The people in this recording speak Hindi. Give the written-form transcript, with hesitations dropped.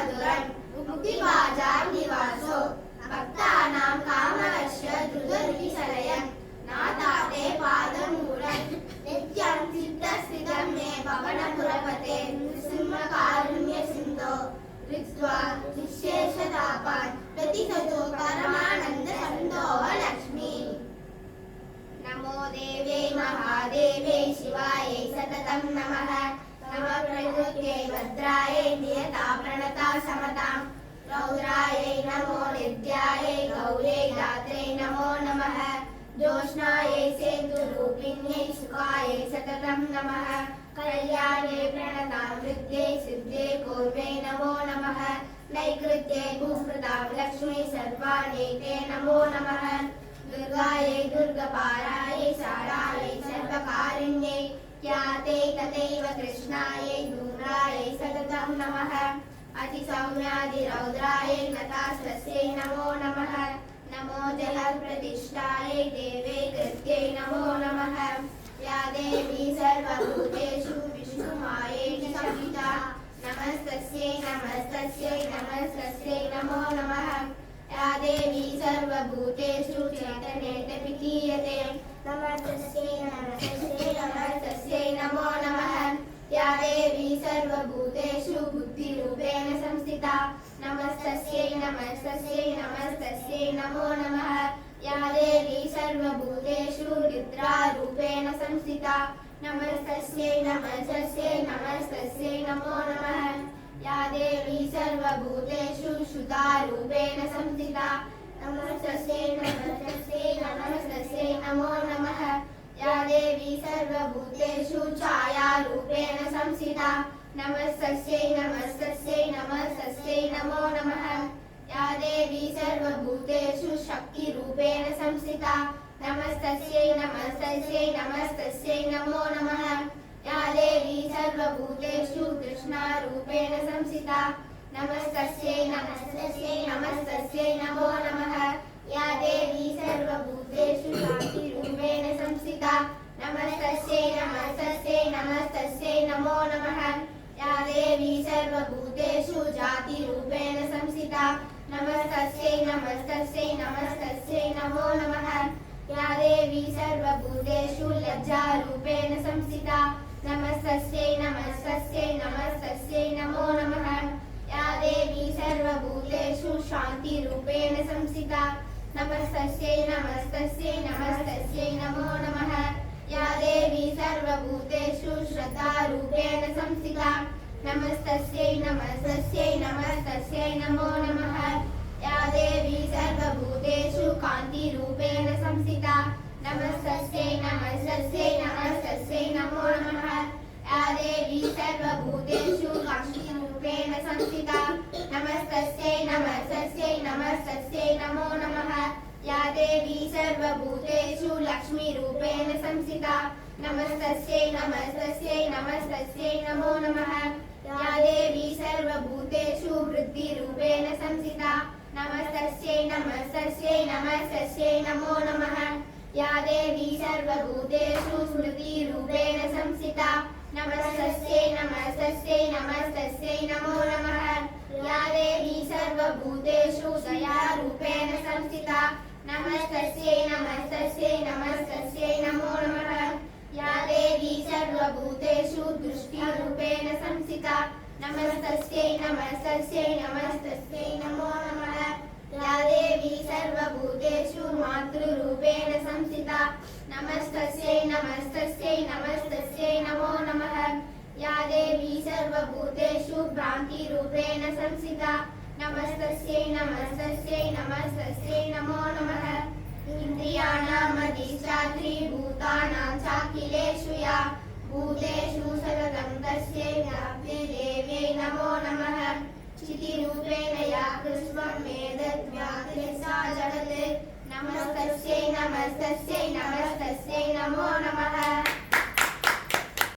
मधुरं मुक्तिबाजार निवासो भक्तानां कामवश्य द्रुतरुचिसलयन् नाथाते पादमूलं नित्यं चित्तस्थितं मे पवनपुरपते नृसिंहकारुण्य सिन्धो ऋत्वा निःशेषतापान् प्रतिसतो परमानन्द सन्दोह लक्ष्मी। नमो देवे महादेवे शिवायै सततं नमः। नमः प्रकृत्यै भद्रायै नियता प्रणता समतां रौद्रायै नमो नित्यायै गौर्यै दात्रै नमो नमः। ज्योत्स्नायै सेतुरूपिण्यै सुखायै सततं नमः। कल्याणे प्रणतामृत्यै सिद्धे पूर्वे नमो नमः। नैकृत्ये भूभृतां लक्ष्मी सर्वानेते नमो नमः। दुर्गायै दुर्गपारायै सारायै सर्वकारिण्यै ख्याते तथैव कृष्णायै धूम्रायै सततं नमः। अतिसौम्यादिरौद्रायै नतास्वस्यै नमो नमः। नमो जलप्रतिष्ठायै देवे कृत्यै नमो नमः। या देवी सर्वभूतेषु विष्णुमायेति संहिता नमस्तस्यै नमस्तस्यै नमस्तस्यै नमो नमः। या देवी सर्वभूतेषु चैतन्येन विलीयते नमस्तस्यै नमस्तस्यै नमस्तस्यै नमो नमः। या देवी सर्वभूतेषु बुद्धिरूपेण संस्थिता नमस्तस्यै नमस्तस्यै नमस्तस्यै नमो नमः। या देवी सर्वभूतेषु निद्रारूपेण संस्थिता नमस्तस्यै नमस्तस्यै नमस्तस्यै नमो नमः। या देवी सर्वभूतेषु शुद्धारूपेण संस्थिता नमस्तस्यै नमस्तस्यै नमस्तस्यै नमो नमः। या देवी सर्वभूतेषु छायारूपेण संस्थिता नमस्तस्यै नमस्तस्यै नमस्तस्यै नमो नमः। या देवी सर्वभूतेषु शक्तिरूपेण संस्थिता नमस्तस्यै नमस्तस्यै नमस्तस्यै नमो नमः। या देवी सर्वभूतेषु कृष्णारूपेण संस्थिता नमस्तस्यै नमस्तस्यै नमस्तस्यै नमो नमः। या देवी सर्वभूतेषु शान्तिरूपेण संस्थिता नमस्तस्यै नमस्तस्यै नमस्तस्यै नमो नमः। या देवी सर्वभूतेषु जातिरूपेण संस्थिता नमस्तस्यै नमस्तस्यै नमस्तस्यै नमो नमः। या देवी सर्वभूतेषु लज्जारूपेण संस्थिता नमस्तस्यै नमस्तस्यै नमस्तस्यै नमो नमः। या देवी सर्वभूतेषु शान्तिरूपेण संस्थिता नमस्तस्यै नमस्तस्यै नमस्तस्यै नमो नमः। या देवी सर्वभूतेषु श्रद्धारूपेण संस्थिता नमस्तस्यै नमस्तस्यै नमस्तस्यै नमो नमः। या देवी सर्वभूतेषु कान्तिरूपेण संस्थिता नमस्तस्यै नमस्तस्यै नमस्तस्यै नमो नमः। या देवी सर्वभूतेषु कान्तिरूपेण संस्थिता नमस्तस्यै नमस्तस्यै नमस्तस्यै नमो नमः। या देवी सर्वभूतेषु लक्ष्मीरूपेण संस्थिता नमस्तस्यै नमस्तस्यै नमस्तस्यै नमो नमः। या देवी सर्वभूतेषु वृद्धिरूपेण संस्थिता नमस्तस्यै नमस्तस्यै नमस्तस्यै नमो नमः। या देवी सर्वभूतेषु स्मृतिरूपेण संस्थिता नमस्तस्यै नमस्तस्यै नमस्तस्यै नमो नमः। या देवी सर्वभूतेषु दयारूपेण संस्थिता नमस्तस्यै नमस्तस्यै नमस्तस्यै नमो नमः। या देवी सर्वभूतेषु दृष्टिरूपेण संस्थिता नमस्तस्यै नमस्तस्यै नमस्तस्यै नमो नमः। या देवी सर्वभूतेषु मातृरूपेण संस्थिता नमस्तस्यै नमस्तस्यै नमस्तस्यै नमो नमः। या देवी सर्वभूतेषु भ्रान्तिरूपेण संस्थिता नमस्तस्यै नमस्तस्यै नमस्तस्यै नमो नमः। इन्द्रियाणाम् अधिष्ठात्री भूतानां चाखिलेषु या भूतेषु सततं तस्यै व्याप्यै देव्यै नमो नमः। चितिरूपेण या कृष्णं वेदद्व्याधि सा जगत् नमस्तस्यै नमस्तस्यै नमस्तस्यै नमो नमः।